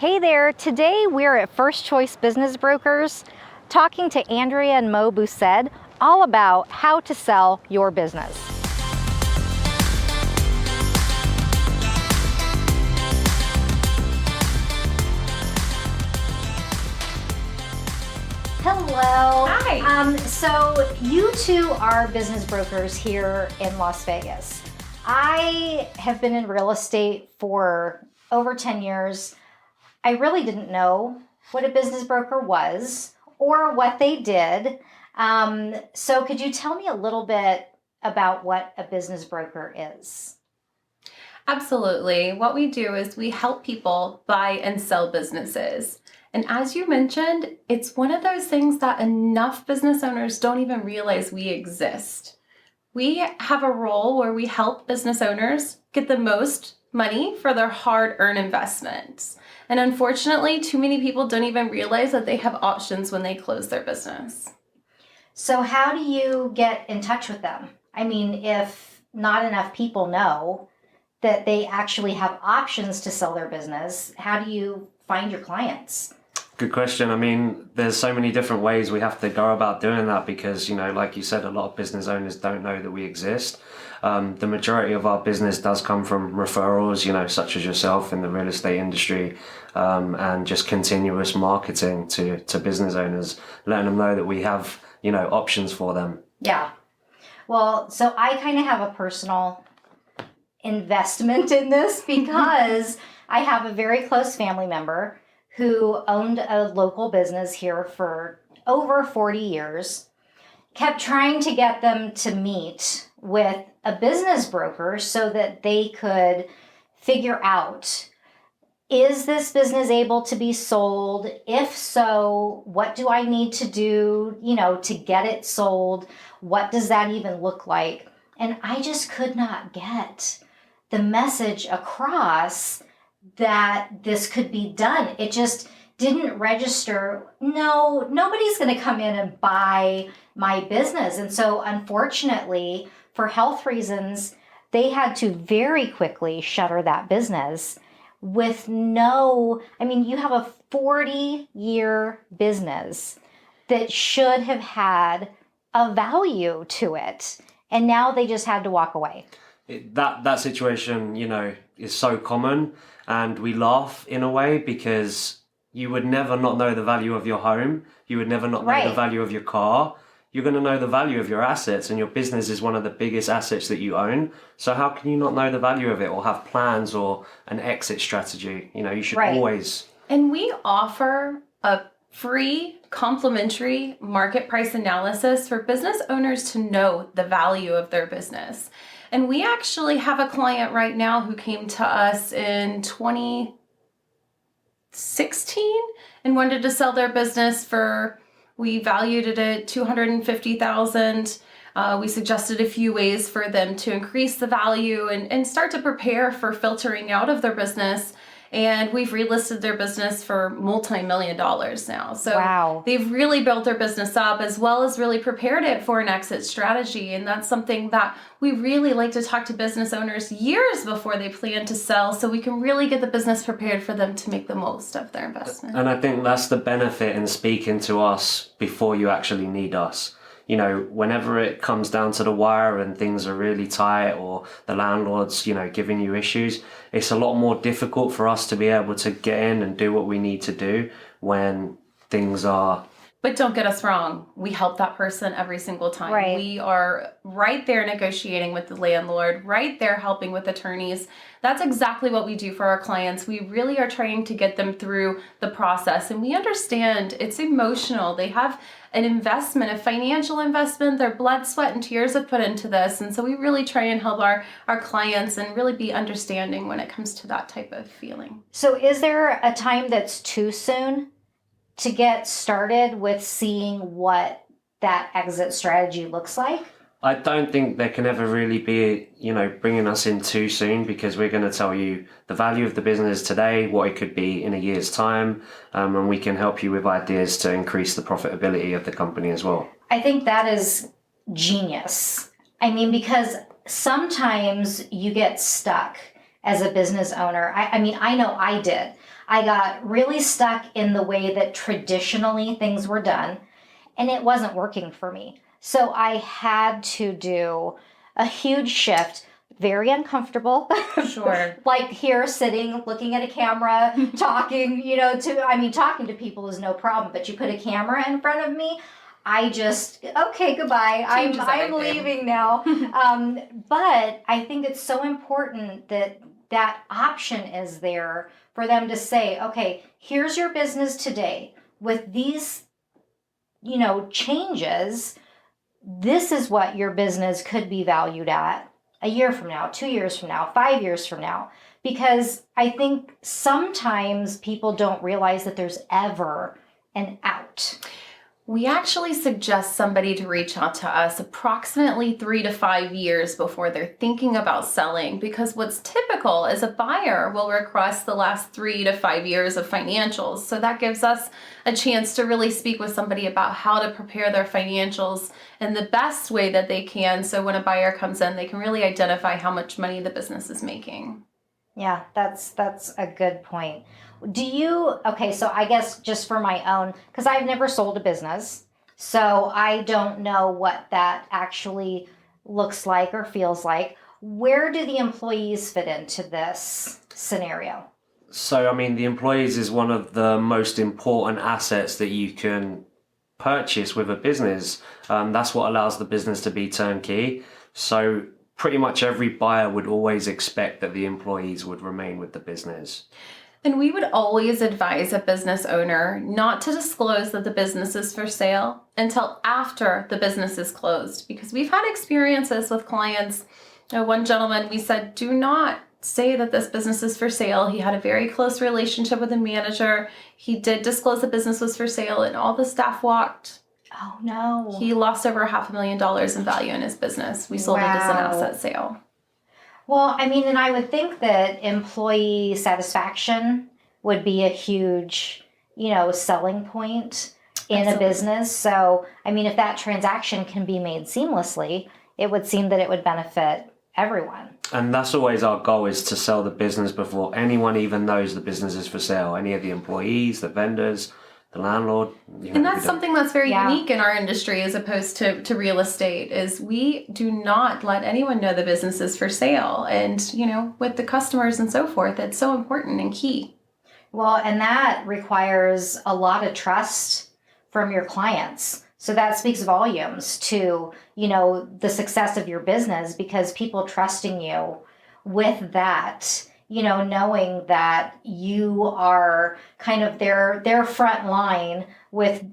Hey there, today we're at First Choice Business Brokers talking to Andrea and Mo Boussaid all about how to sell your business. Hello. Hi. So you two are business brokers here in Las Vegas. I have been in real estate for over 10 years. I really didn't know what a business broker was or what they did. So could you tell me a little bit about what a business broker is? Absolutely. What we do is we help people buy and sell businesses. And as you mentioned, it's one of those things that enough business owners don't even realize we exist. We have a role where we help business owners get the most money for their hard-earned investments. And unfortunately, too many people don't even realize that they have options when they close their business. So how do you get in touch with them? I mean, if not enough people know that they actually have options to sell their business, how do you find your clients? Good question. I mean, there's so many different ways we have to go about doing that because, like you said, a lot of business owners don't know that we exist. The majority of our business does come from referrals, such as yourself in the real estate industry, and just continuous marketing to business owners, letting them know that we have, options for them. Yeah. Well, so I kind of have a personal investment in this because I have a very close family member who owned a local business here for over 40 years, kept trying to get them to meet with a business broker so that they could figure out, is this business able to be sold? If so, what do I need to do, to get it sold? What does that even look like? And I just could not get the message across that this could be done. It just didn't register. No, nobody's going to come in and buy my business. And so unfortunately, for health reasons, they had to very quickly shutter that business with you have a 40-year business that should have had a value to it. And now they just had to walk away. That situation, is so common, and we laugh in a way because you would never not know the value of your home. You would never not know the value of your car. You're going to know the value of your assets, and your business is one of the biggest assets that you own. So how can you not know the value of it or have plans or an exit strategy? You should always. And we offer a free complimentary market price analysis for business owners to know the value of their business. And we actually have a client right now who came to us in 2016 and wanted to sell their business we valued it at $250,000. We suggested a few ways for them to increase the value and start to prepare for filtering out of their business. And we've relisted their business for multi-million dollars now. So They've really built their business up as well as really prepared it for an exit strategy. And that's something that we really like to talk to business owners years before they plan to sell, so we can really get the business prepared for them to make the most of their investment. And I think that's the benefit in speaking to us before you actually need us. Whenever it comes down to the wire and things are really tight or the landlord's, giving you issues, it's a lot more difficult for us to be able to get in and do what we need to do when things are. But don't get us wrong. We help that person every single time. Right. We are right there negotiating with the landlord, right there helping with attorneys. That's exactly what we do for our clients. We really are trying to get them through the process. And we understand it's emotional. They have an investment, a financial investment. Their blood, sweat, and tears have put into this. And so we really try and help our clients and really be understanding when it comes to that type of feeling. So is there a time that's too soon to get started with seeing what that exit strategy looks like? I don't think there can ever really be, bringing us in too soon, because we're going to tell you the value of the business today, what it could be in a year's time, and we can help you with ideas to increase the profitability of the company as well. I think that is genius. Because sometimes you get stuck as a business owner. I know I did. I got really stuck in the way that traditionally things were done, and it wasn't working for me. So I had to do a huge shift, very uncomfortable. Sure. Like here sitting, looking at a camera, talking, talking to people is no problem, but you put a camera in front of me, I just, okay, goodbye. Changes I'm everything. leaving now. But I think it's so important that that option is there for them to say, okay, here's your business today with these, changes. This is what your business could be valued at a year from now, 2 years from now, 5 years from now. Because I think sometimes people don't realize that there's ever an out. We actually suggest somebody to reach out to us approximately 3 to 5 years before they're thinking about selling, because what's typical is a buyer will request the last 3 to 5 years of financials. So that gives us a chance to really speak with somebody about how to prepare their financials in the best way that they can. So when a buyer comes in, they can really identify how much money the business is making. Yeah, that's a good point. Okay, so I guess just for my own, because I've never sold a business, so I don't know what that actually looks like or feels like. Where do the employees fit into this scenario? So, I mean, the employees is one of the most important assets that you can purchase with a business. That's what allows the business to be turnkey. So pretty much every buyer would always expect that the employees would remain with the business. And we would always advise a business owner not to disclose that the business is for sale until after the business is closed, because we've had experiences with clients. One gentleman, we said, do not say that this business is for sale. He had a very close relationship with the manager. He did disclose the business was for sale, and all the staff walked. Oh, no. He lost over $500,000 in value in his business. We sold it as an asset sale. Well, I mean, and I would think that employee satisfaction would be a huge, selling point in a business. So, I mean, if that transaction can be made seamlessly, it would seem that it would benefit everyone. And that's always our goal, is to sell the business before anyone even knows the business is for sale. Any of the employees, the vendors, the landlord. And that's something that's very unique in our industry as opposed to real estate, is we do not let anyone know the business is for sale. And, with the customers and so forth, it's so important and key. Well, and that requires a lot of trust from your clients. So that speaks volumes to, the success of your business, because people trusting you with that, knowing that you are kind of their front line with,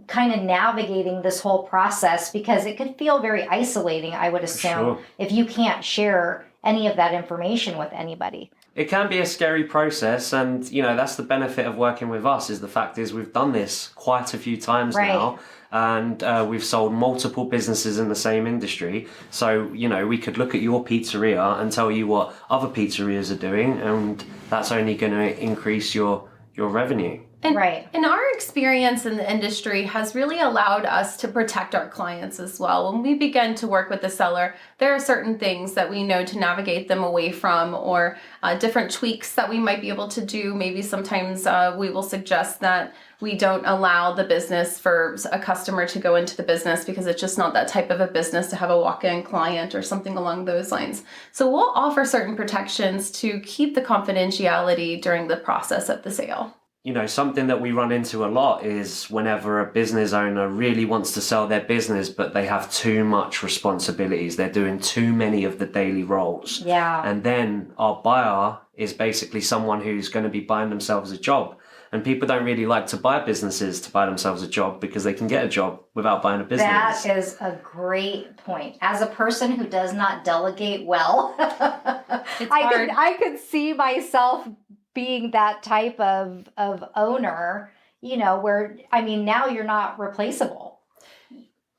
kind of navigating this whole process, because it could feel very isolating, I would assume, if you can't share any of that information with anybody. It can be a scary process, and that's the benefit of working with us, is the fact is we've done this quite a few times now, and we've sold multiple businesses in the same industry. So we could look at your pizzeria and tell you what other pizzerias are doing, and that's only going to increase your revenue. And our experience in the industry has really allowed us to protect our clients as well. When we begin to work with the seller, there are certain things that we know to navigate them away from, or different tweaks that we might be able to do. Maybe sometimes we will suggest that we don't allow the business for a customer to go into the business, because it's just not that type of a business to have a walk-in client or something along those lines. So we'll offer certain protections to keep the confidentiality during the process of the sale. Something that we run into a lot is whenever a business owner really wants to sell their business, but they have too much responsibilities. They're doing too many of the daily roles. Yeah. And then our buyer is basically someone who's going to be buying themselves a job. And people don't really like to buy businesses to buy themselves a job, because they can get a job without buying a business. That is a great point. As a person who does not delegate well, I could see myself being that type of owner, where, now you're not replaceable.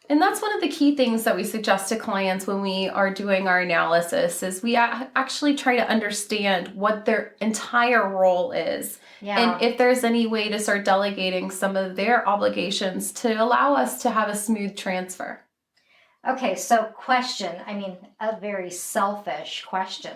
And that's one of the key things that we suggest to clients when we are doing our analysis, is we actually try to understand what their entire role is. Yeah. And if there's any way to start delegating some of their obligations to allow us to have a smooth transfer. Okay, so question, a very selfish question.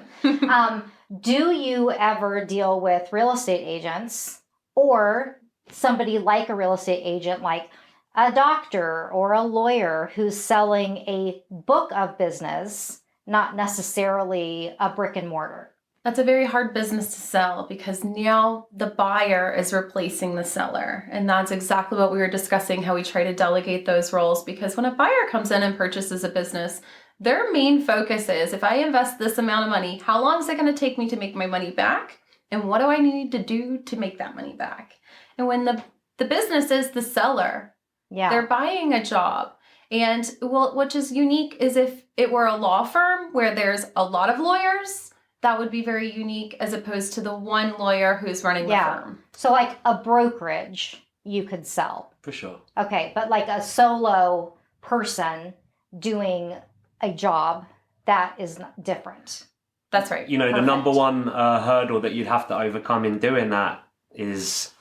do you ever deal with real estate agents or somebody like a real estate agent, like a doctor or a lawyer who's selling a book of business, not necessarily a brick and mortar? That's a very hard business to sell because now the buyer is replacing the seller. And that's exactly what we were discussing, how we try to delegate those roles. Because when a buyer comes in and purchases a business, their main focus is, if I invest this amount of money, how long is it going to take me to make my money back? And what do I need to do to make that money back? And when the business is the seller, they're buying a job. And which is unique is if it were a law firm where there's a lot of lawyers, that would be very unique as opposed to the one lawyer who's running the firm. So like a brokerage you could sell. For sure. Okay, but like a solo person doing a job, that is different. That's right. You know, the number one hurdle that you'd have to overcome in doing that is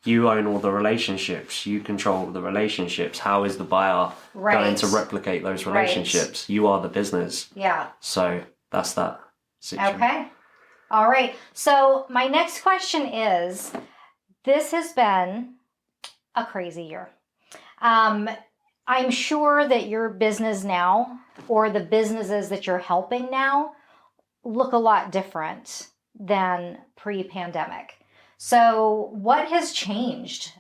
you own all the relationships. You control the relationships. How is the buyer going to replicate those relationships? You are the business. Yeah. So that's that situation. Okay. All right. So my next question is, this has been a crazy year. I'm sure that your business now, or the businesses that you're helping now, look a lot different than pre-pandemic. So what has changed?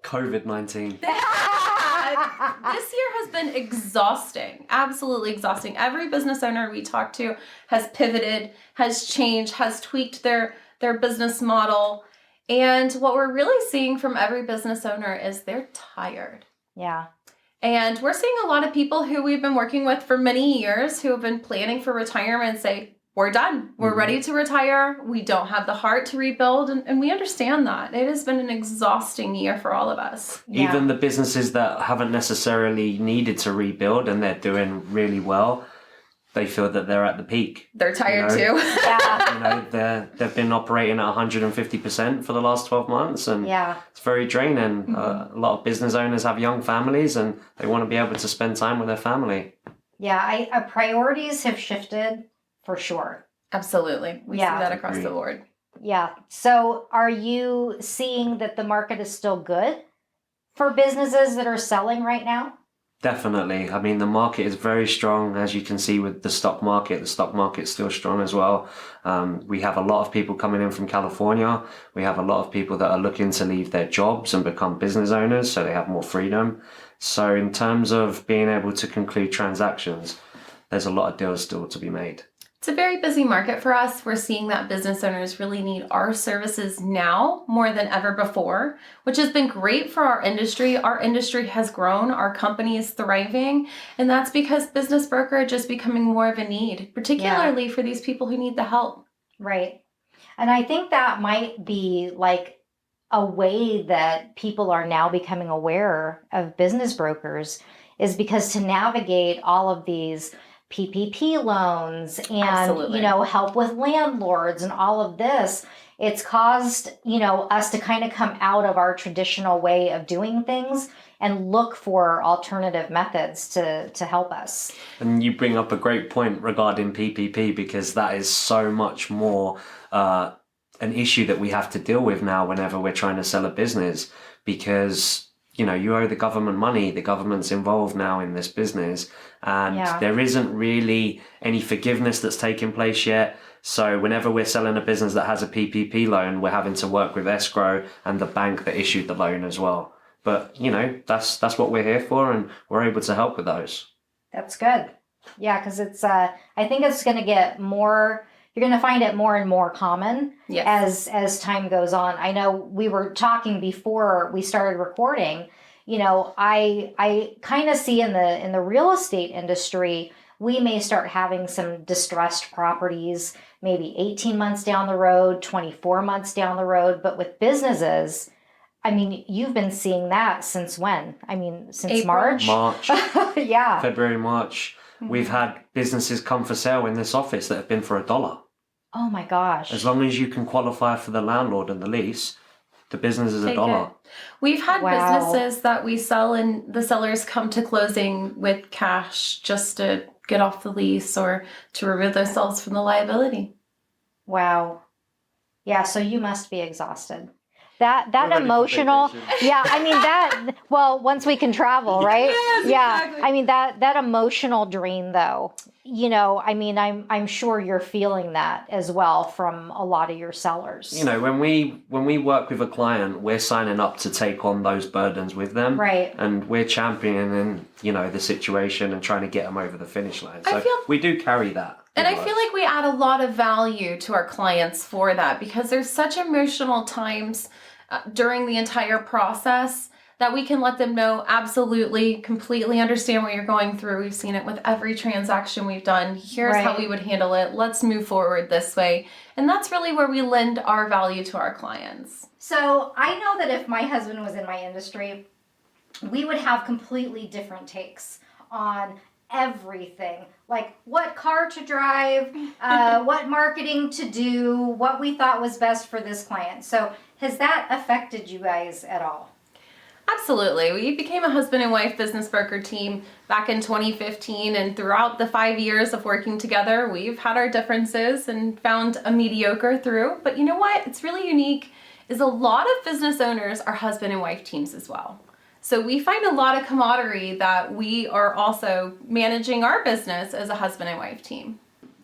COVID-19. This year has been exhausting, absolutely exhausting. Every business owner we talk to has pivoted, has changed, has tweaked their business model. And what we're really seeing from every business owner is they're tired. Yeah. And we're seeing a lot of people who we've been working with for many years who have been planning for retirement say, we're done. We're ready to retire. We don't have the heart to rebuild. And we understand that. It has been an exhausting year for all of us. Yeah. Even the businesses that haven't necessarily needed to rebuild and they're doing really well, they feel that they're at the peak. They're tired too. Yeah. You know, they've been operating at 150% for the last 12 months, and it's very draining. A lot of business owners have young families, and they want to be able to spend time with their family. Yeah, priorities have shifted for sure. Absolutely. We see that across the board. Yeah. So are you seeing that the market is still good for businesses that are selling right now? Definitely. I mean, the market is very strong, as you can see with the stock market. The stock market's still strong as well. We have a lot of people coming in from California. We have a lot of people that are looking to leave their jobs and become business owners, so they have more freedom. So in terms of being able to conclude transactions, there's a lot of deals still to be made. It's a very busy market for us. We're seeing that business owners really need our services now more than ever before, which has been great for our industry. Our industry has grown, our company is thriving, and that's because business brokerage is becoming more of a need, particularly for these people who need the help. Right. And I think that might be like a way that people are now becoming aware of business brokers, is because to navigate all of these PPP loans and, help with landlords and all of this, it's caused, us to kind of come out of our traditional way of doing things and look for alternative methods to help us. And you bring up a great point regarding PPP, because that is so much more an issue that we have to deal with now whenever we're trying to sell a business, because you owe the government money. The government's involved now in this business, and there isn't really any forgiveness that's taking place yet. So whenever we're selling a business that has a PPP loan, we're having to work with escrow and the bank that issued the loan as well. But, that's what we're here for, and we're able to help with those. That's good. Yeah, because it's, I think it's going to get more, you're going to find it more and more common as time goes on. I know we were talking before we started recording, I kind of see in the real estate industry, we may start having some distressed properties, maybe 18 months down the road, 24 months down the road. But with businesses, I mean, you've been seeing that since when? I mean, since April. March? Yeah. February, March. We've had businesses come for sale in this office that have been for $1. Oh my gosh. As long as you can qualify for the landlord and the lease, the business is $1. We've had businesses that we sell and the sellers come to closing with cash just to get off the lease or to remove themselves from the liability. Wow. Yeah, so you must be exhausted. That We're ready for emotional, vacation. yeah, I mean that, well, once we can travel, right? Yes, Yeah. exactly. I mean that emotional drain though, I mean I'm sure you're feeling that as well from a lot of your sellers. You know, when we work with a client, we're signing up to take on those burdens with them, Right. and we're championing, the situation and trying to get them over the finish line. I So feel- we do carry that. And I with feel us. like we add a lot of value to our clients for that, because there's such emotional times during the entire process that we can let them know, absolutely, completely understand what you're going through. We've seen it with every transaction we've done. Here's how Right. we would handle it. Let's move forward this way. And that's really where we lend our value to our clients. So I know that if my husband was in my industry, we would have completely different takes on everything, like what car to drive, what marketing to do, what we thought was best for this client. So has that affected you guys at all? Absolutely. We became a husband and wife business broker team back in 2015, and throughout the 5 years of working together, we've had our differences and found a mediocre through. But you know what? It's really unique is a lot of business owners are husband and wife teams as well. So we find a lot of camaraderie that we are also managing our business as a husband and wife team.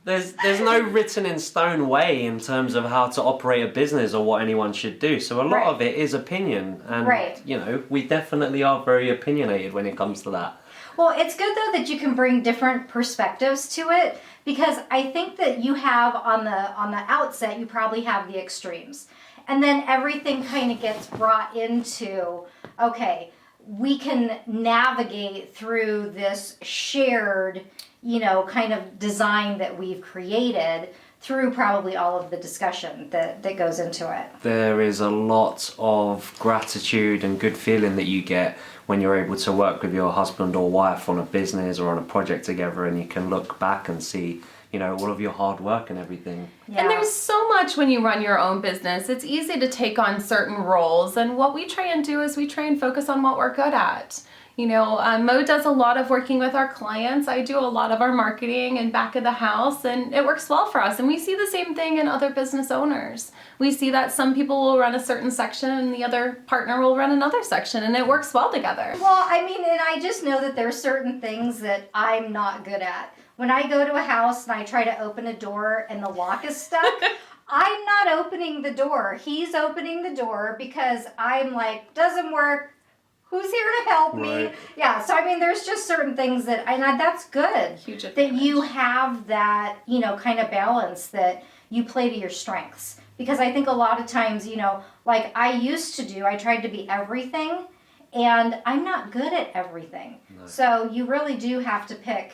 There's no written in stone way in terms of how to operate a business or what anyone should do. So a lot Right. of it is opinion, and Right. we definitely are very opinionated when it comes to that. Well, it's good though that you can bring different perspectives to it, because I think that you have on the outset you probably have the extremes. And then everything kind of gets brought into, okay, we can navigate through this shared, kind of design that we've created through probably all of the discussion that goes into it. There is a lot of gratitude and good feeling that you get when you're able to work with your husband or wife on a business or on a project together, and you can look back and see, all of your hard work and everything. Yeah. And there's so much when you run your own business. It's easy to take on certain roles. And what we try and do is we try and focus on what we're good at. Mo does a lot of working with our clients. I do a lot of our marketing and back of the house, and it works well for us. And we see the same thing in other business owners. We see that some people will run a certain section and the other partner will run another section, and it works well together. Well, I mean, and I just know that there's certain things that I'm not good at. When I go to a house and I try to open a door and the lock is stuck, I'm not opening the door. He's opening the door because I'm like, doesn't work. Who's here to help me? Right. Yeah, so I mean, there's just certain things that's good. Huge That advantage. you have that, kind of balance that you play to your strengths. Because I think a lot of times, like I used to do, I tried to be everything, and I'm not good at everything. No. So you really do have to pick,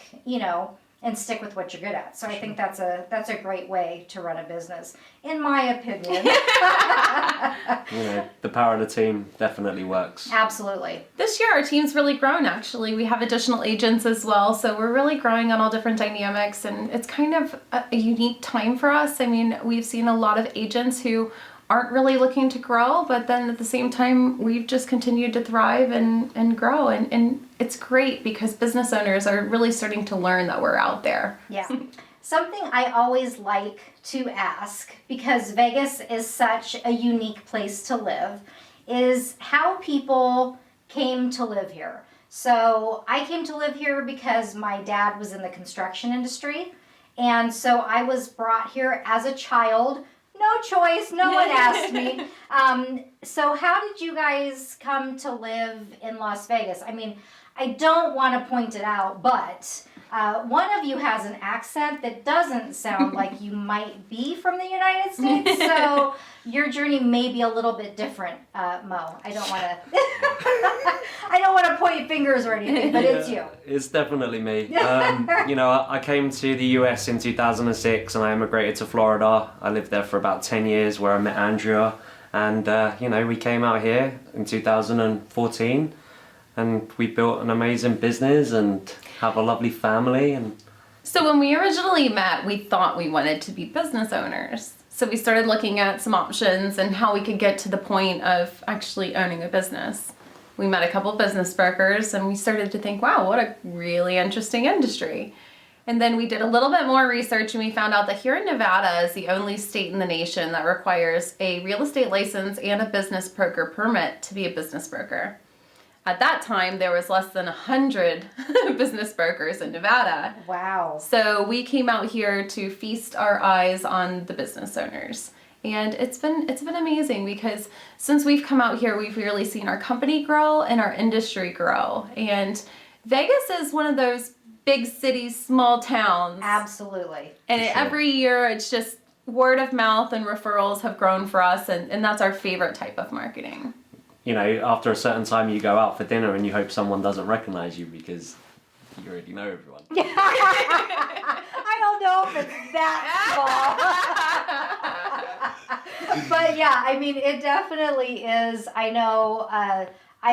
and stick with what you're good at. So I think that's a great way to run a business, in my opinion. The power of the team definitely works. Absolutely. This year, our team's really grown, actually. We have additional agents as well, so we're really growing on all different dynamics, and it's kind of a unique time for us. I mean, we've seen a lot of agents who aren't really looking to grow, but then at the same time, we've just continued to thrive and grow, and it's great because business owners are really starting to learn that we're out there. Yeah. Something I always like to ask, because Vegas is such a unique place to live, is how people came to live here. So I came to live here because my dad was in the construction industry. And so I was brought here as a child. No choice. No one asked me. So how did you guys come to live in Las Vegas? I mean, I don't want to point it out, but one of you has an accent that doesn't sound like you might be from the United States. So your journey may be a little bit different, Mo. I don't want to. I don't want to point fingers or anything, but it's you. It's definitely me. I came to the US in 2006 and I immigrated to Florida. I lived there for about 10 years where I met Andrea. And, we came out here in 2014 and we built an amazing business and have a lovely family. And So when we originally met, we thought we wanted to be business owners. So we started looking at some options and how we could get to the point of actually owning a business. We met a couple business brokers and we started to think, wow, what a really interesting industry. And then we did a little bit more research and we found out that here in Nevada is the only state in the nation that requires a real estate license and a business broker permit to be a business broker. At that time, there was less than 100 business brokers in Nevada. Wow. So we came out here to feast our eyes on the business owners. And it's been amazing because since we've come out here, we've really seen our company grow and our industry grow. And Vegas is one of those big cities, small towns. Absolutely. And For sure. every year it's just word of mouth and referrals have grown for us, and that's our favorite type of marketing. You know, after a certain time you go out for dinner and you hope someone doesn't recognize you because you already know everyone. I don't know if it's that small. But yeah, I mean, it definitely is. I know I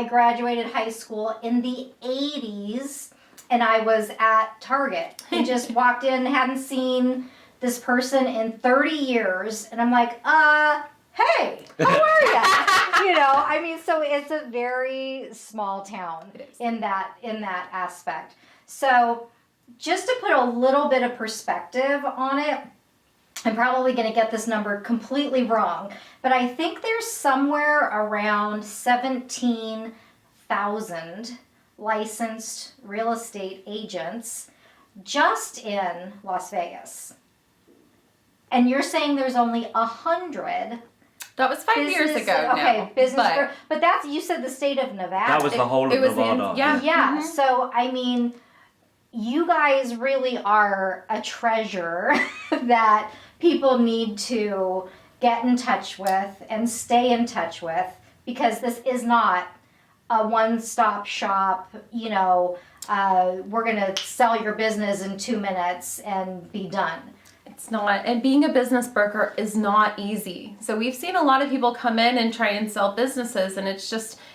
graduated high school in the 80s and I was at Target and just walked in, hadn't seen this person in 30 years. And I'm like, hey, how are you? You know, I mean, so it's a very small town in that aspect. So just to put a little bit of perspective on it, I'm probably going to get this number completely wrong, but I think there's somewhere around 17,000 licensed real estate agents just in Las Vegas. And you're saying there's only 100. That was 5 years ago now. Okay, but that's, you said the state of Nevada. That was the whole of Nevada. Yeah. So I mean, you guys really are a treasure that people need to get in touch with and stay in touch with, because this is not a one-stop shop, you know, we're going to sell your business in 2 minutes and be done. It's not, and being a business broker is not easy. So we've seen a lot of people come in and try and sell businesses, and it's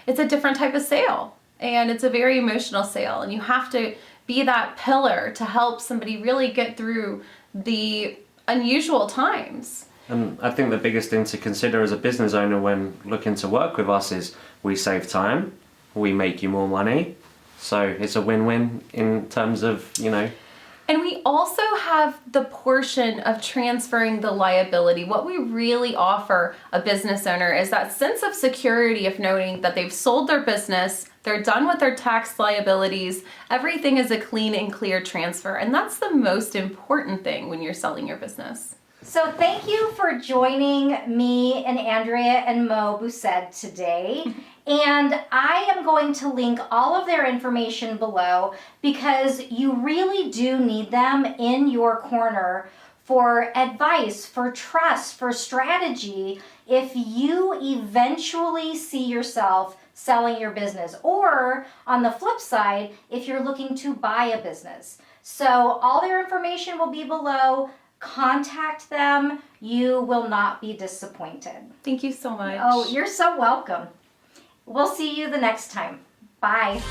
a different type of sale, and it's a very emotional sale, and you have to be that pillar to help somebody really get through the unusual times. And I think the biggest thing to consider as a business owner when looking to work with us is we save time, we make you more money. So it's a win-win in terms of, you know. And we also have the portion of transferring the liability. What we really offer a business owner is that sense of security of knowing that they've sold their business, they're done with their tax liabilities, everything is a clean and clear transfer. And that's the most important thing when you're selling your business. So thank you for joining me and Andrea and Mo Boussaid today. And I am going to link all of their information below because you really do need them in your corner for advice, for trust, for strategy, if you eventually see yourself selling your business, or on the flip side, if you're looking to buy a business. So all their information will be below. Contact them. You will not be disappointed. Thank you so much. Oh, you're so welcome. We'll see you the next time. Bye.